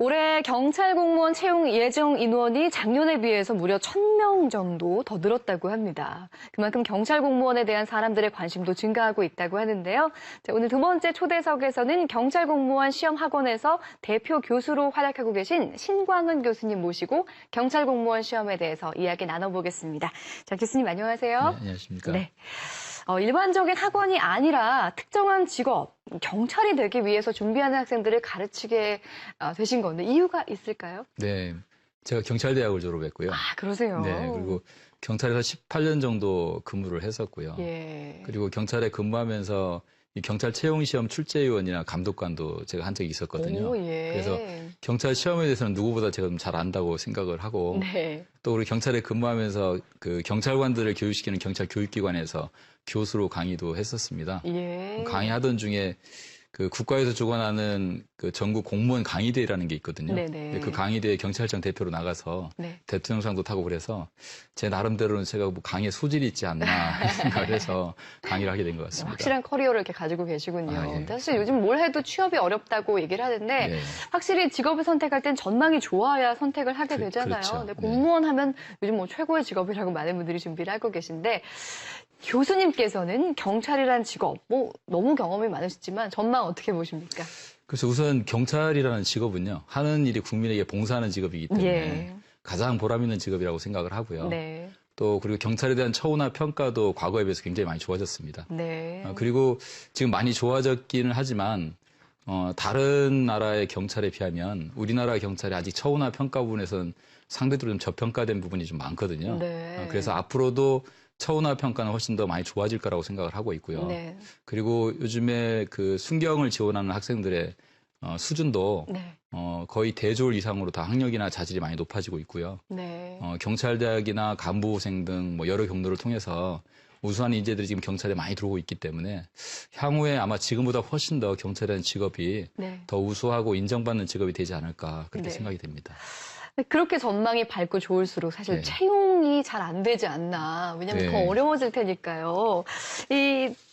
올해 경찰 공무원 채용 예정 인원이 작년에 비해서 무려 1,000명 정도 더 늘었다고 합니다. 그만큼 경찰 공무원에 대한 사람들의 관심도 증가하고 있다고 하는데요. 자, 오늘 두 번째 초대석에서는 경찰 공무원 시험 학원에서 대표 교수로 활약하고 계신 신광은 교수님 모시고 경찰 공무원 시험에 대해서 이야기 나눠보겠습니다. 자, 교수님 안녕하세요. 네, 안녕하십니까. 네. 일반적인 학원이 아니라 특정한 직업, 경찰이 되기 위해서 준비하는 학생들을 가르치게 되신 건데 이유가 있을까요? 네, 제가 경찰대학을 졸업했고요. 아, 그러세요? 네, 그리고 경찰에서 18년 정도 근무를 했었고요. 예. 그리고 경찰에 근무하면서 이 경찰 채용시험 출제위원이나 감독관도 제가 한 적이 있었거든요. 오, 예. 그래서 경찰 시험에 대해서는 누구보다 제가 좀 잘 안다고 생각을 하고 네. 또 우리 경찰에 근무하면서 그 경찰관들을 교육시키는 경찰 교육기관에서 교수로 강의도 했었습니다. 예. 강의하던 중에 그 국가에서 주관하는 그 전국 공무원 강의대회라는 게 있거든요. 네네. 그 강의대회 경찰청 대표로 나가서 네. 대통령상도 타고 그래서 제 나름대로는 제가 뭐 강의에 소질이 있지 않나 생각을 해서 강의를 하게 된 것 같습니다. 확실한 커리어를 이렇게 가지고 계시군요. 아, 예. 근데 사실 요즘 뭘 해도 취업이 어렵다고 얘기를 하는데 예. 확실히 직업을 선택할 땐 전망이 좋아야 선택을 하게 되잖아요. 그렇죠. 근데 네. 공무원 하면 요즘 뭐 최고의 직업이라고 많은 분들이 준비를 하고 계신데 교수님께서는 경찰이라는 직업, 뭐 너무 경험이 많으시지만 전망 어떻게 보십니까? 그래서 우선 경찰이라는 직업은요, 하는 일이 국민에게 봉사하는 직업이기 때문에 예. 가장 보람 있는 직업이라고 생각을 하고요. 네. 또 그리고 경찰에 대한 처우나 평가도 과거에 비해서 굉장히 많이 좋아졌습니다. 네. 그리고 지금 많이 좋아졌기는 하지만 다른 나라의 경찰에 비하면 우리나라 경찰이 아직 처우나 평가 부분에서는 상대적으로 좀 저평가된 부분이 좀 많거든요. 네. 그래서 앞으로도 처우나 평가는 훨씬 더 많이 좋아질 거라고 생각을 하고 있고요. 네. 그리고 요즘에 그 순경을 지원하는 학생들의 수준도 네. 거의 대졸 이상으로 다 학력이나 자질이 많이 높아지고 있고요. 네. 경찰대학이나 간부생 등 뭐 여러 경로를 통해서 우수한 인재들이 지금 경찰에 많이 들어오고 있기 때문에 향후에 아마 지금보다 훨씬 더 경찰이라는 직업이 네. 더 우수하고 인정받는 직업이 되지 않을까 그렇게 네. 생각이 됩니다. 그렇게 전망이 밝고 좋을수록 사실 네. 채용이 잘 안 되지 않나. 왜냐면 네. 더 어려워질 테니까요.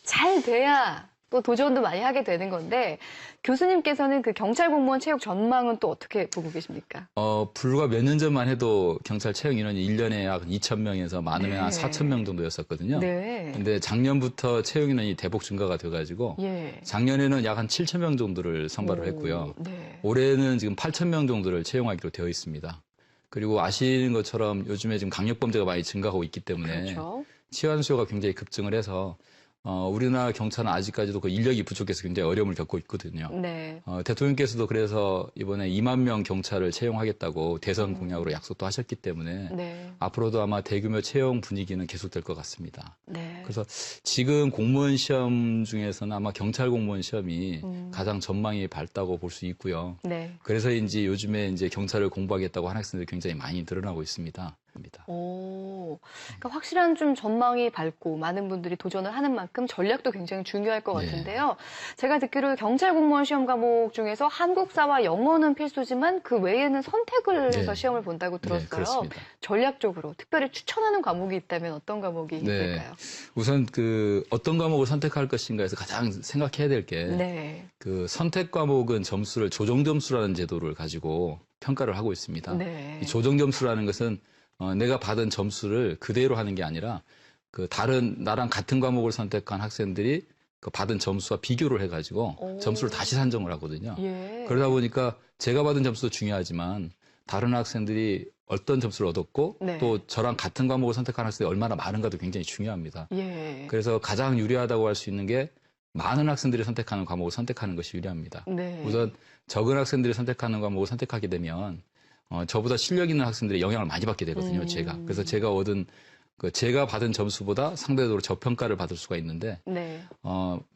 잘 돼야 또 도전도 많이 하게 되는 건데 교수님께서는 그 경찰 공무원 채용 전망은 또 어떻게 보고 계십니까? 불과 몇 년 전만 해도 경찰 채용 인원이 1년에 약 2,000명에서 많으면 한 네. 4,000명 정도였었거든요. 네. 근데 작년부터 채용 인원이 대폭 증가가 돼가지고 예. 작년에는 약 한 7,000명 정도를 선발을 오, 했고요. 네. 올해는 지금 8,000명 정도를 채용하기로 되어 있습니다. 그리고 아시는 것처럼 요즘에 지금 강력범죄가 많이 증가하고 있기 때문에 그렇죠. 치안 수요가 굉장히 급증을 해서 우리나라 경찰은 아직까지도 그 인력이 부족해서 굉장히 어려움을 겪고 있거든요. 네. 대통령께서도 그래서 이번에 2만 명 경찰을 채용하겠다고 대선 공약으로 약속도 하셨기 때문에 네. 앞으로도 아마 대규모 채용 분위기는 계속될 것 같습니다. 네. 그래서 지금 공무원 시험 중에서는 아마 경찰 공무원 시험이 가장 전망이 밝다고 볼 수 있고요. 네. 그래서인지 요즘에 이제 경찰을 공부하겠다고 하는 학생들이 굉장히 많이 늘어나고 있습니다. 그러니까 확실한 좀 전망이 밝고 많은 분들이 도전을 하는 만큼 전략도 굉장히 중요할 것 네. 같은데요. 제가 듣기로 경찰 공무원 시험 과목 중에서 한국사와 영어는 필수지만 그 외에는 선택을 해서 네. 시험을 본다고 네, 들었어요. 그렇습니다. 전략적으로 특별히 추천하는 과목이 있다면 어떤 과목이 네. 있을까요? 우선 그 어떤 과목을 선택할 것인가에서 가장 생각해야 될 게 네. 그 선택 과목은 점수를 조정 점수라는 제도를 가지고 평가를 하고 있습니다. 네. 이 조정 점수라는 것은 내가 받은 점수를 그대로 하는 게 아니라 그 다른 나랑 같은 과목을 선택한 학생들이 그 받은 점수와 비교를 해가지고 오. 점수를 다시 산정을 하거든요. 예. 그러다 보니까 제가 받은 점수도 중요하지만 다른 학생들이 어떤 점수를 얻었고 네. 또 저랑 같은 과목을 선택한 학생들이 얼마나 많은가도 굉장히 중요합니다. 예. 그래서 가장 유리하다고 할 수 있는 게 많은 학생들이 선택하는 과목을 선택하는 것이 유리합니다. 네. 우선 적은 학생들이 선택하는 과목을 선택하게 되면 저보다 실력 있는 학생들의 영향을 많이 받게 되거든요, 제가. 그래서 제가 제가 받은 점수보다 상대적으로 저평가를 받을 수가 있는데, 네.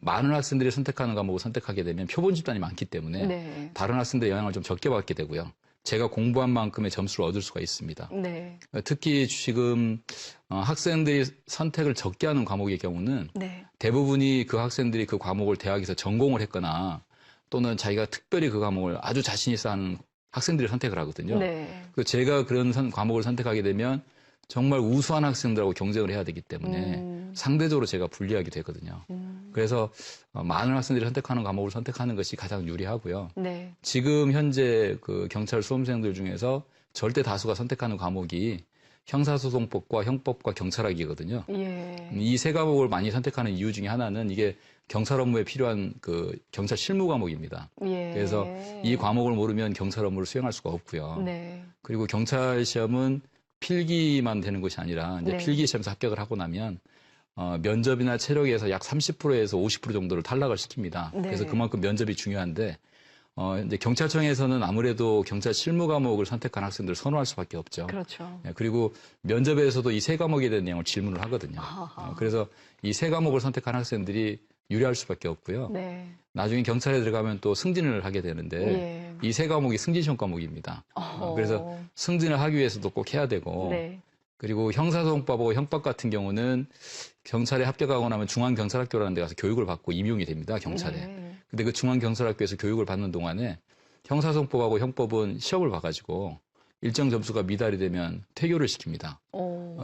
많은 학생들이 선택하는 과목을 선택하게 되면 표본 집단이 많기 때문에 네. 다른 학생들의 영향을 좀 적게 받게 되고요. 제가 공부한 만큼의 점수를 얻을 수가 있습니다. 네. 특히 지금 학생들이 선택을 적게 하는 과목의 경우는 네. 대부분이 그 학생들이 그 과목을 대학에서 전공을 했거나 또는 자기가 특별히 그 과목을 아주 자신 있어 하는 학생들이 선택을 하거든요. 네. 제가 그런 과목을 선택하게 되면 정말 우수한 학생들하고 경쟁을 해야 되기 때문에 상대적으로 제가 불리하게 되거든요. 그래서 많은 학생들이 선택하는 과목을 선택하는 것이 가장 유리하고요. 네. 지금 현재 그 경찰 수험생들 중에서 절대 다수가 선택하는 과목이 형사소송법과 형법과 경찰학이거든요. 예. 이 세 과목을 많이 선택하는 이유 중에 하나는 이게 경찰 업무에 필요한 그 경찰 실무 과목입니다. 예. 그래서 이 과목을 모르면 경찰 업무를 수행할 수가 없고요. 네. 그리고 경찰 시험은 필기만 되는 것이 아니라 이제 네. 필기 시험에서 합격을 하고 나면 면접이나 체력에서 약 30%에서 50% 정도를 탈락을 시킵니다. 네. 그래서 그만큼 면접이 중요한데 이제 경찰청에서는 아무래도 경찰 실무 과목을 선택한 학생들을 선호할 수밖에 없죠. 그렇죠. 그리고 면접에서도 이 세 과목에 대한 내용을 질문을 하거든요. 그래서 이 세 과목을 선택한 학생들이 유리할 수밖에 없고요. 네. 나중에 경찰에 들어가면 또 승진을 하게 되는데 예. 이 세 과목이 승진시험 과목입니다. 그래서 승진을 하기 위해서도 꼭 해야 되고 네. 그리고 형사소송법하고 형법 같은 경우는 경찰에 합격하고 나면 중앙경찰학교라는 데 가서 교육을 받고 임용이 됩니다. 경찰에. 네. 근데 그 중앙경찰학교에서 교육을 받는 동안에 형사소송법하고 형법은 시험을 봐가지고 일정 점수가 미달이 되면 퇴교를 시킵니다.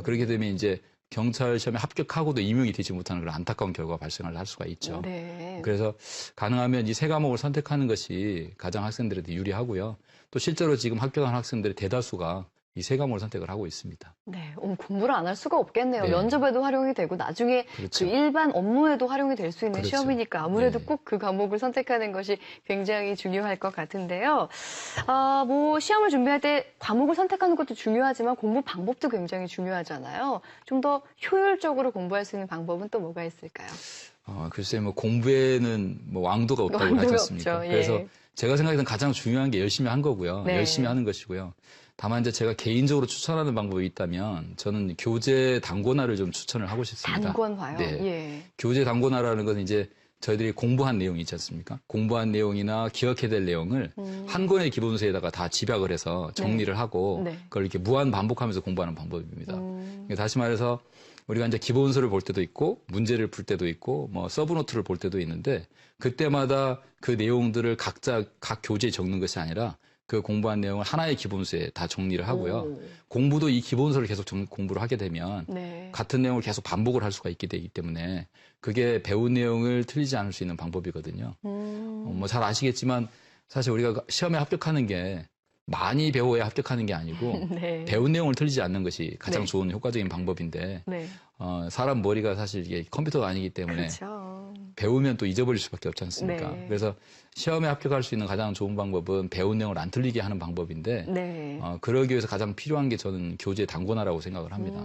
그렇게 되면 이제 경찰 시험에 합격하고도 임용이 되지 못하는 그런 안타까운 결과가 발생을 할 수가 있죠. 네. 그래서 가능하면 이 세 과목을 선택하는 것이 가장 학생들한테 유리하고요. 또 실제로 지금 합격한 학생들의 대다수가 이 세 과목을 선택을 하고 있습니다. 네, 공부를 안 할 수가 없겠네요. 네. 면접에도 활용이 되고 나중에 그렇죠. 그 일반 업무에도 활용이 될 수 있는 그렇죠. 시험이니까 아무래도 네. 꼭 그 과목을 선택하는 것이 굉장히 중요할 것 같은데요. 뭐 시험을 준비할 때 과목을 선택하는 것도 중요하지만 공부 방법도 굉장히 중요하잖아요. 좀 더 효율적으로 공부할 수 있는 방법은 또 뭐가 있을까요? 글쎄 뭐 공부에는 뭐 왕도가 없다고 하지 왕도가 않습니까? 없죠. 예. 그래서 제가 생각해서는 가장 중요한 게 열심히 한 거고요. 네. 열심히 하는 것이고요. 다만 이제 제가 개인적으로 추천하는 방법이 있다면 저는 교재 단권화를 좀 추천을 하고 싶습니다. 단권화요? 네. 예. 교재 단권화라는 건 이제 저희들이 공부한 내용이 있지 않습니까? 공부한 내용이나 기억해야 될 내용을 한 권의 기본서에다가 다 집약을 해서 정리를 하고 네. 그걸 이렇게 무한 반복하면서 공부하는 방법입니다. 다시 말해서 우리가 이제 기본서를 볼 때도 있고 문제를 풀 때도 있고 뭐 서브노트를 볼 때도 있는데 그때마다 그 내용들을 각자 각 교재에 적는 것이 아니라 그 공부한 내용을 하나의 기본서에 다 정리를 하고요. 공부도 이 기본서를 계속 공부를 하게 되면 네. 같은 내용을 계속 반복을 할 수가 있게 되기 때문에 그게 배운 내용을 틀리지 않을 수 있는 방법이거든요. 뭐 잘 아시겠지만 사실 우리가 시험에 합격하는 게 많이 배워야 합격하는 게 아니고 네. 배운 내용을 틀리지 않는 것이 가장 네. 좋은 효과적인 방법인데 네. 사람 머리가 사실 이게 컴퓨터가 아니기 때문에 그렇죠. 배우면 또 잊어버릴 수밖에 없지 않습니까? 네. 그래서 시험에 합격할 수 있는 가장 좋은 방법은 배운 내용을 안 틀리게 하는 방법인데 네. 그러기 위해서 가장 필요한 게 저는 교재 단권화라고 생각을 합니다.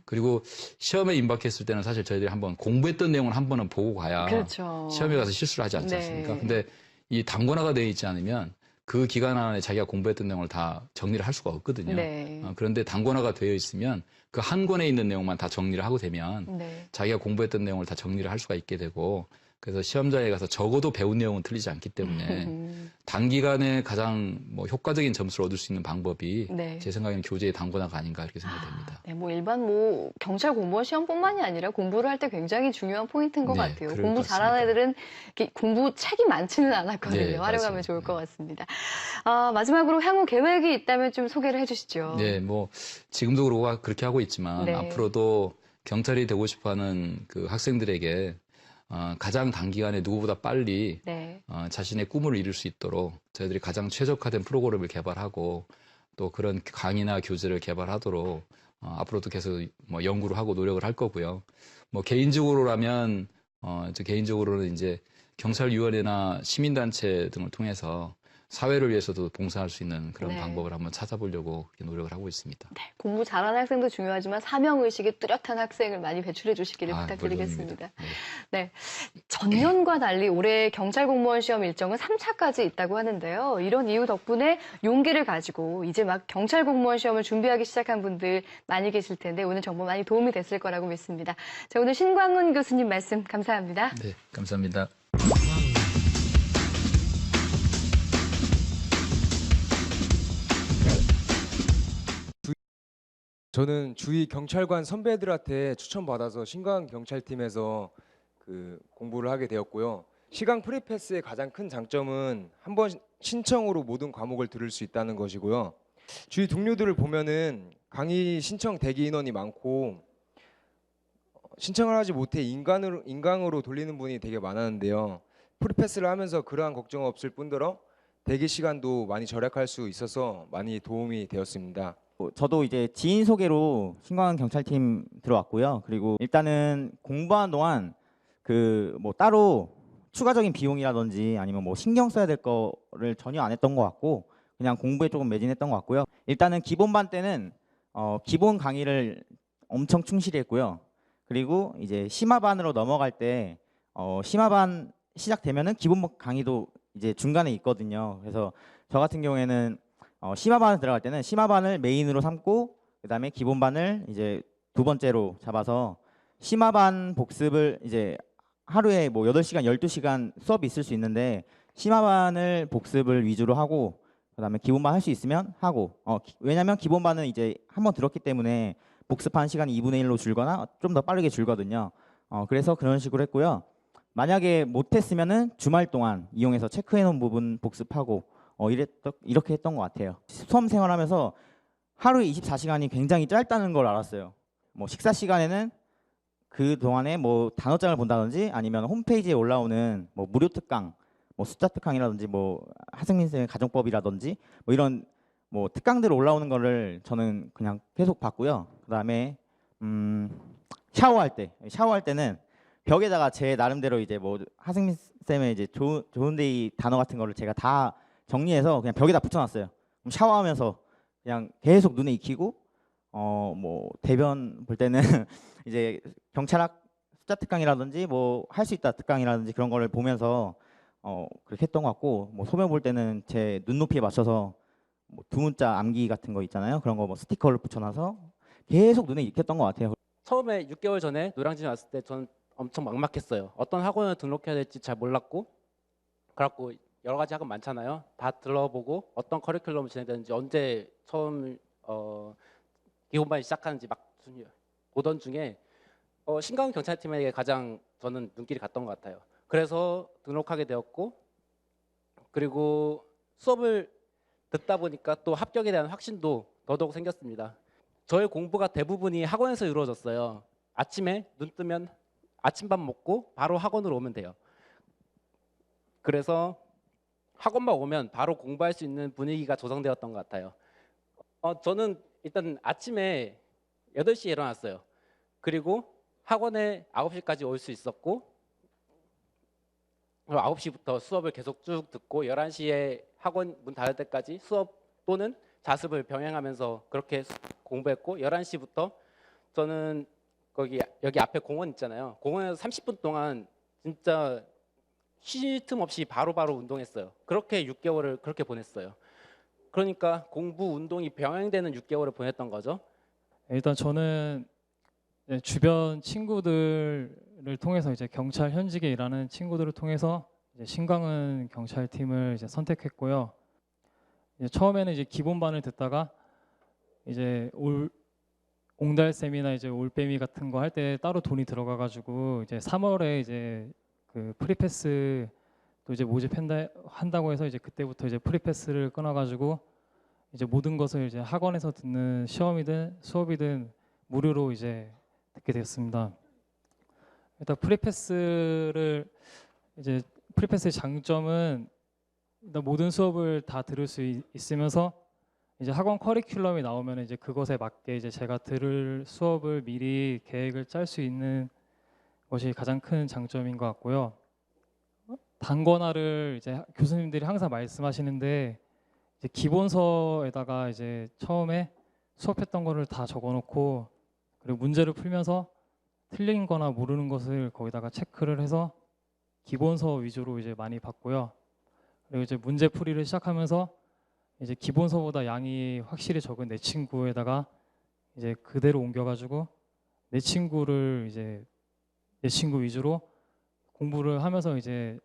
그리고 시험에 임박했을 때는 사실 저희들이 한번 공부했던 내용을 한 번은 보고 가야 그렇죠. 시험에 가서 실수를 하지 않지 네. 않습니까? 근데 이 단권화가 되어 있지 않으면 그 기간 안에 자기가 공부했던 내용을 다 정리를 할 수가 없거든요. 네. 그런데 단권화가 되어 있으면 그 한 권에 있는 내용만 다 정리를 하고 되면 네. 자기가 공부했던 내용을 다 정리를 할 수가 있게 되고 그래서 시험장에 가서 적어도 배운 내용은 틀리지 않기 때문에 단기간에 가장 뭐 효과적인 점수를 얻을 수 있는 방법이 네. 제 생각에는 교재의 단권화가 아닌가 이렇게 생각됩니다. 네, 뭐 일반 뭐 경찰 공무원 시험뿐만이 아니라 공부를 할 때 굉장히 중요한 포인트인 것 네, 같아요. 그럴 공부 것 잘하는 같습니다. 애들은 이렇게 공부 책이 많지는 않았거든요. 네, 활용하면 맞습니다. 좋을 것 같습니다. 마지막으로 향후 계획이 있다면 좀 소개를 해주시죠. 네, 뭐 지금도 그렇게 하고 있지만 네. 앞으로도 경찰이 되고 싶어하는 그 학생들에게 가장 단기간에 누구보다 빨리 네. 자신의 꿈을 이룰 수 있도록 저희들이 가장 최적화된 프로그램을 개발하고 또 그런 강의나 교재를 개발하도록 앞으로도 계속 뭐 연구를 하고 노력을 할 거고요. 뭐 개인적으로라면 저 개인적으로는 이제 경찰위원회나 시민단체 등을 통해서 사회를 위해서도 봉사할 수 있는 그런 네. 방법을 한번 찾아보려고 그렇게 노력을 하고 있습니다. 네, 공부 잘하는 학생도 중요하지만 사명의식이 뚜렷한 학생을 많이 배출해 주시기를 부탁드리겠습니다. 물론입니다. 네. 네, 전년과 달리 올해 경찰 공무원 시험 일정은 3차까지 있다고 하는데요. 이런 이유 덕분에 용기를 가지고 이제 막 경찰 공무원 시험을 준비하기 시작한 분들 많이 계실 텐데 오늘 정보 많이 도움이 됐을 거라고 믿습니다. 자, 오늘 신광훈 교수님 말씀 감사합니다. 네, 감사합니다. 저는 주위 경찰관 선배들한테 추천받아서 신광 경찰팀에서 그 공부를 하게 되었고요. 시강 프리패스의 가장 큰 장점은 한 번 신청으로 모든 과목을 들을 수 있다는 것이고요. 주위 동료들을 보면은 강의 신청 대기 인원이 많고 신청을 하지 못해 인강으로 돌리는 분이 되게 많았는데요. 프리패스를 하면서 그러한 걱정 없을 뿐더러 대기 시간도 많이 절약할 수 있어서 많이 도움이 되었습니다. 저도 이제 지인 소개로 신광 경찰팀 들어왔고요. 그리고 일단은 공부하는 동안 그 뭐 따로 추가적인 비용이라든지 아니면 뭐 신경 써야 될 거를 전혀 안 했던 것 같고 그냥 공부에 조금 매진했던 것 같고요. 일단은 기본반 때는 기본 강의를 엄청 충실히 했고요. 그리고 이제 심화반으로 넘어갈 때 심화반 시작되면은 기본 강의도 이제 중간에 있거든요. 그래서 저 같은 경우에는 심화반을 들어갈 때는 심화반을 메인으로 삼고 그다음에 기본반을 이제 두 번째로 잡아서 심화반 복습을 이제 하루에 뭐 8시간, 12시간 수업이 있을 수 있는데 심화반을 복습을 위주로 하고 그다음에 기본반 할 수 있으면 하고 왜냐면 기본반은 이제 한번 들었기 때문에 복습하는 시간이 2분의 1로 줄거나 좀 더 빠르게 줄거든요. 그래서 그런 식으로 했고요. 만약에 못했으면은 주말 동안 이용해서 체크해 놓은 부분 복습하고 이렇게 했던 것 같아요. 수험 생활하면서 하루에 24시간이 굉장히 짧다는 걸 알았어요. 뭐 식사 시간에는 그 동안에 뭐 단어장을 본다든지 아니면 홈페이지에 올라오는 뭐 무료 특강, 뭐 숫자 특강이라든지 뭐 하승민 쌤의 가정법이라든지 뭐 이런 뭐 특강들 올라오는 거를 저는 그냥 계속 봤고요. 그다음에 샤워할 때는 벽에다가 제 나름대로 이제 뭐 하승민 쌤의 이제 좋은 데이 단어 같은 거를 제가 다 정리해서 그냥 벽에다 붙여놨어요. 그럼 샤워하면서 그냥 계속 눈에 익히고 뭐 대변 볼 때는 이제 경찰학 숫자 특강이라든지 뭐 할 수 있다 특강이라든지 그런 거를 보면서 그렇게 했던 것 같고 뭐 소변 볼 때는 제 눈높이에 맞춰서 뭐 두문자 암기 같은 거 있잖아요. 그런 거 뭐 스티커를 붙여놔서 계속 눈에 익혔던 것 같아요. 처음에 6개월 전에 노량진 왔을 때 저는 엄청 막막했어요. 어떤 학원을 등록해야 될지 잘 몰랐고 그래갖고 여러 가지 학원 많잖아요. 다 들러보고 어떤 커리큘럼을 진행되는지 언제 처음 기본반이 시작하는지 막 보던 중에 신강 경찰팀에게 가장 저는 눈길이 갔던 것 같아요. 그래서 등록하게 되었고 그리고 수업을 듣다 보니까 또 합격에 대한 확신도 더더욱 생겼습니다. 저의 공부가 대부분이 학원에서 이루어졌어요. 아침에 눈 뜨면 아침밥 먹고 바로 학원으로 오면 돼요. 그래서 학원만 오면 바로 공부할 수 있는 분위기가 조성되었던 것 같아요. 저는 일단 아침에 8시에 일어났어요. 그리고 학원에 9시까지 올 수 있었고 9시부터 수업을 계속 쭉 듣고 11시에 학원 문 닫을 때까지 수업 또는 자습을 병행하면서 그렇게 공부했고 11시부터 저는 여기 앞에 공원 있잖아요. 공원에서 30분 동안 진짜 쉴 틈 없이 바로바로 운동했어요. 그렇게 6개월을 그렇게 보냈어요. 그러니까 공부, 운동이 병행되는 6개월을 보냈던 거죠. 일단 저는 주변 친구들을 통해서 이제 경찰 현직에 일하는 친구들을 통해서 이제 신광은 경찰팀을 이제 선택했고요. 이제 처음에는 이제 기본반을 듣다가 이제 옹달샘이나 이제 올빼미 같은 거 할 때 따로 돈이 들어가 가지고 이제 3월에 이제 그 프리패스 또 이제 한다고 해서 이제 그때부터 이제 프리패스를 끊어 가지고 이제 모든 것을 이제 학원에서 듣는 시험이든 수업이든 무료로 이제 듣게 되었습니다. 일단 프리패스의 장점은 일단 모든 수업을 다 들을 수 있으면서 이제 학원 커리큘럼이 나오면 이제 그것에 맞게 이제 제가 들을 수업을 미리 계획을 짤 수 있는 것이 가장 큰 장점인 것 같고요. 단권화를 이제 교수님들이 항상 말씀하시는데 이제 기본서에다가 이제 처음에 수업했던 거를 다 적어놓고 그리고 문제를 풀면서 틀린 거나 모르는 것을 거기다가 체크를 해서 기본서 위주로 이제 많이 봤고요. 그리고 이제 문제 풀이를 시작하면서 이제 기본서보다 양이 확실히 적은 내 친구에다가 이제 그대로 옮겨가지고 내 친구를 이제 내 친구 위주로 공부를 하면서 이제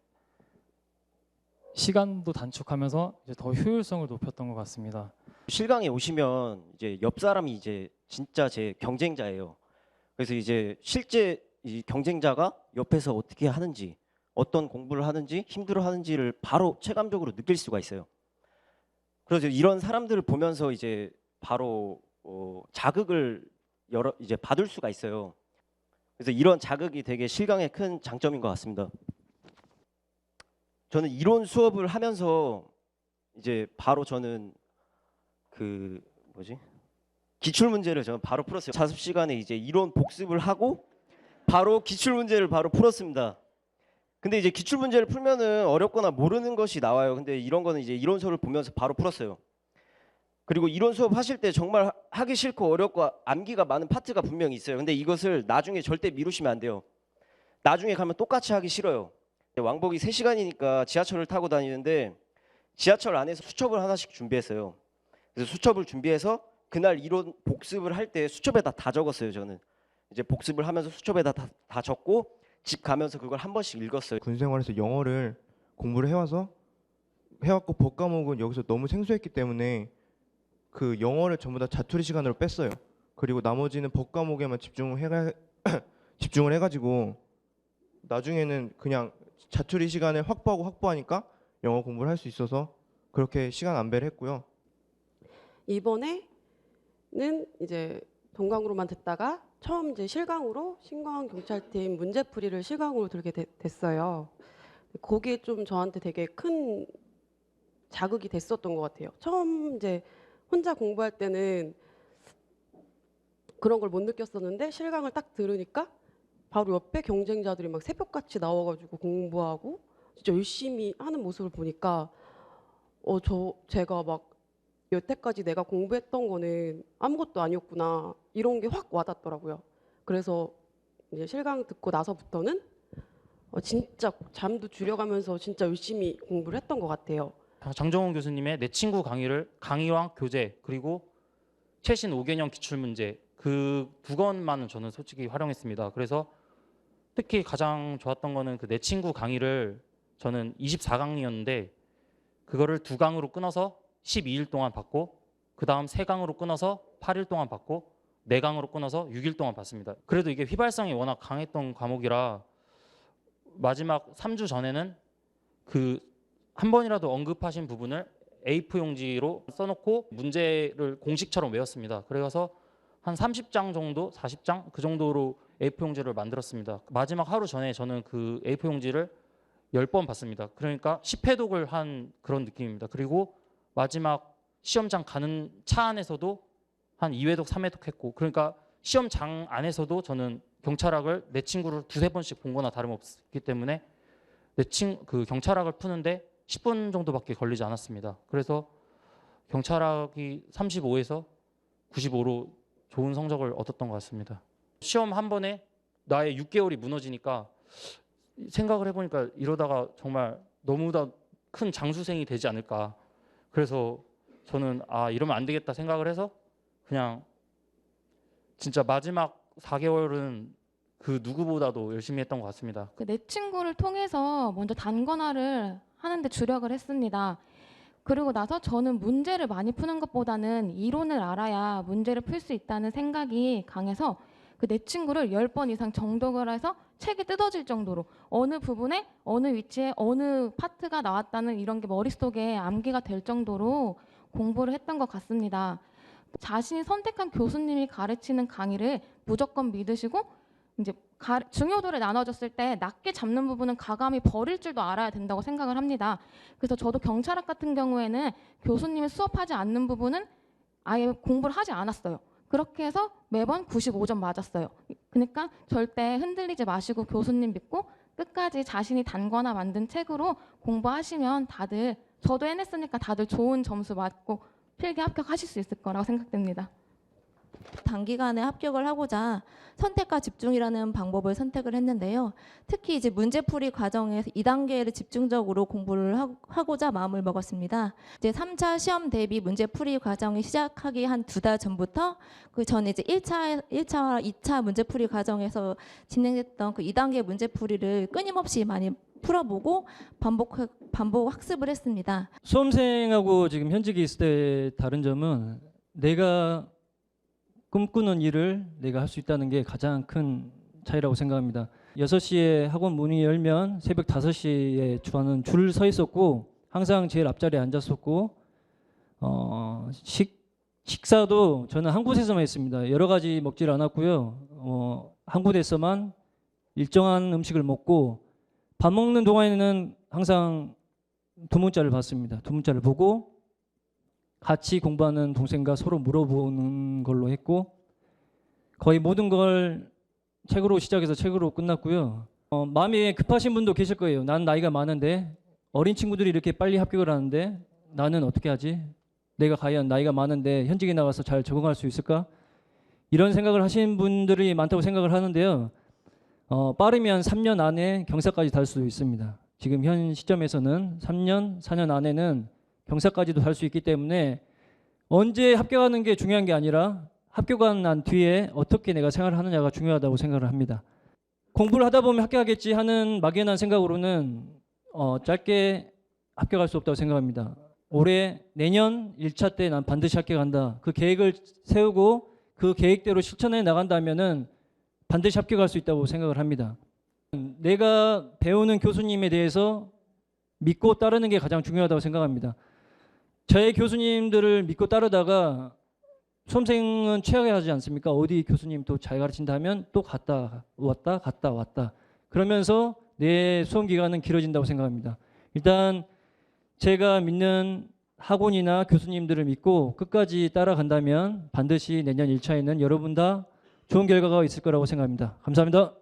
시간도 단축하면서 이제 더 효율성을 높였던 것 같습니다. 실강에 오시면 이제 옆 사람이 이제 진짜 제 경쟁자예요. 그래서 이제 실제 이 경쟁자가 옆에서 어떻게 하는지, 어떤 공부를 하는지, 힘들어 하는지를 바로 체감적으로 느낄 수가 있어요. 그래서 이런 사람들을 보면서 이제 바로 자극을 이제 받을 수가 있어요. 그래서 이런 자극이 되게 실강의 큰 장점인 것 같습니다. 저는 이론 수업을 하면서 이제 바로 저는 기출 문제를 저는 바로 풀었어요. 자습 시간에 이제 이론 복습을 하고 바로 기출 문제를 바로 풀었습니다. 근데 이제 기출 문제를 풀면은 어렵거나 모르는 것이 나와요. 근데 이런 거는 이제 이론 수업을 보면서 바로 풀었어요. 그리고 이론 수업 하실 때 정말 하기 싫고 어렵고 암기가 많은 파트가 분명히 있어요. 근데 이것을 나중에 절대 미루시면 안 돼요. 나중에 가면 똑같이 하기 싫어요. 왕복이 3시간이니까 지하철을 타고 다니는데 지하철 안에서 수첩을 하나씩 준비했어요. 그래서 수첩을 준비해서 그날 이론 복습을 할 때 수첩에다 다 적었어요. 저는 이제 복습을 하면서 수첩에다 다 적고 집 가면서 그걸 한 번씩 읽었어요. 군 생활에서 영어를 공부를 해왔고 법 과목은 여기서 너무 생소했기 때문에 그 영어를 전부 다 자투리 시간으로 뺐어요. 그리고 나머지는 법 과목에만 집중을 해가지고 나중에는 그냥 자투리 시간을 확보하니까 영어 공부를 할 수 있어서 그렇게 시간 안배를 했고요. 이번에는 이제 동강으로만 듣다가 처음 이제 실강으로 신광 경찰팀 문제풀이를 실강으로 들게 됐어요. 거기에 좀 저한테 되게 큰 자극이 됐었던 것 같아요. 처음 이제 혼자 공부할 때는 그런 걸 못 느꼈었는데 실강을 딱 들으니까 바로 옆에 경쟁자들이 막 새벽같이 나와가지고 공부하고 진짜 열심히 하는 모습을 보니까 제가 막 여태까지 내가 공부했던 거는 아무것도 아니었구나 이런 게 확 와닿더라고요. 그래서 이제 실강 듣고 나서부터는 진짜 잠도 줄여가면서 진짜 열심히 공부를 했던 것 같아요. 장정훈 교수님의 내 친구 강의와 교재 그리고 최신 5개년 기출문제 그 2권만은 저는 솔직히 활용했습니다. 그래서 특히 가장 좋았던 거는 그 내 친구 강의를 저는 24강이었는데 그거를 2강으로 끊어서 12일 동안 받고 그 다음 3강으로 끊어서 8일 동안 받고 4강으로 끊어서 6일 동안 받습니다. 그래도 이게 휘발성이 워낙 강했던 과목이라 마지막 3주 전에는 그 한 번이라도 언급하신 부분을 A4 용지로 써놓고 문제를 공식처럼 외웠습니다. 그래서 한 30장 정도, 40장 그 정도로 A4 용지를 만들었습니다. 마지막 하루 전에 저는 그 A4 용지를 10번 봤습니다. 그러니까 10회독을 한 그런 느낌입니다. 그리고 마지막 시험장 가는 차 안에서도 한 2회독, 3회독 했고 그러니까 시험장 안에서도 저는 경찰학을 내 친구를 2-3번씩 본 거나 다름없기 때문에 그 경찰학을 푸는데 10분 정도밖에 걸리지 않았습니다. 그래서 경찰학이 35에서 95로 좋은 성적을 얻었던 것 같습니다. 시험 한 번에 나의 6개월이 무너지니까 생각을 해보니까 이러다가 정말 너무나 큰 장수생이 되지 않을까. 그래서 저는 이러면 안 되겠다 생각을 해서 그냥 진짜 마지막 4개월은 그 누구보다도 열심히 했던 것 같습니다. 내 친구를 통해서 먼저 단권화를 하는데 주력을 했습니다. 그리고 나서 저는 문제를 많이 푸는 것보다는 이론을 알아야 문제를 풀 수 있다는 생각이 강해서 그 내 친구를 10번 이상 정독을 해서 책이 뜯어질 정도로 어느 부분에 어느 위치에 어느 파트가 나왔다는 이런 게 머릿속에 암기가 될 정도로 공부를 했던 것 같습니다. 자신이 선택한 교수님이 가르치는 강의를 무조건 믿으시고 이제 중요도를 나눠줬을 때 낮게 잡는 부분은 과감히 버릴 줄도 알아야 된다고 생각을 합니다. 그래서 저도 경찰학 같은 경우에는 교수님이 수업하지 않는 부분은 아예 공부를 하지 않았어요. 그렇게 해서 매번 95점 맞았어요. 그러니까 절대 흔들리지 마시고 교수님 믿고 끝까지 자신이 단거나 만든 책으로 공부하시면 다들 저도 해냈으니까 다들 좋은 점수 맞고 필기 합격하실 수 있을 거라고 생각됩니다. 단기간에 합격을 하고자 선택과 집중이라는 방법을 선택을 했는데요. 특히 이제 문제풀이 과정에서 2단계를 집중적으로 공부를 하고자 마음을 먹었습니다. 이제 3차 시험 대비 문제풀이 과정이 시작하기 한 2달 전부터 그 전에 이제 1차와 2차 문제풀이 과정에서 진행했던 그 2단계 문제풀이를 끊임없이 많이 풀어보고 반복 학습을 했습니다. 수험생하고 지금 현직에 있을 때 다른 점은 내가 꿈꾸는 일을 내가 할 수 있다는 게 가장 큰 차이라고 생각합니다. 6시에 학원 문이 열면 새벽 5시에 저는 줄 서 있었고 항상 제일 앞자리에 앉았었고 식사도 저는 한 곳에서만 했습니다. 여러 가지 먹질 않았고요. 한 곳에서만 일정한 음식을 먹고 밥 먹는 동안에는 항상 두문자를 봤습니다. 두문자를 보고 같이 공부하는 동생과 서로 물어보는 걸로 했고 거의 모든 걸 책으로 시작해서 책으로 끝났고요. 마음이 급하신 분도 계실 거예요. 난 나이가 많은데 어린 친구들이 이렇게 빨리 합격을 하는데 나는 어떻게 하지? 내가 과연 나이가 많은데 현직에 나가서 잘 적응할 수 있을까? 이런 생각을 하시는 분들이 많다고 생각을 하는데요. 빠르면 3년 안에 경사까지 달 수도 있습니다. 지금 현 시점에서는 3년, 4년 안에는 경사까지도 달 수 있기 때문에 언제 합격하는 게 중요한 게 아니라 합격하고 난 뒤에 어떻게 내가 생활을 하느냐가 중요하다고 생각을 합니다. 공부를 하다 보면 합격하겠지 하는 막연한 생각으로는 짧게 합격할 수 없다고 생각합니다. 올해 내년 1차 때 난 반드시 합격한다. 그 계획을 세우고 그 계획대로 실천해 나간다면은 반드시 합격할 수 있다고 생각을 합니다. 내가 배우는 교수님에 대해서 믿고 따르는 게 가장 중요하다고 생각합니다. 저의 교수님들을 믿고 따르다가 수험생은 최악하지 않습니까? 어디 교수님 또 잘 가르친다면 또 갔다 왔다. 그러면서 내 수험 기간은 길어진다고 생각합니다. 일단 제가 믿는 학원이나 교수님들을 믿고 끝까지 따라간다면 반드시 내년 1차에는 여러분 다 좋은 결과가 있을 거라고 생각합니다. 감사합니다.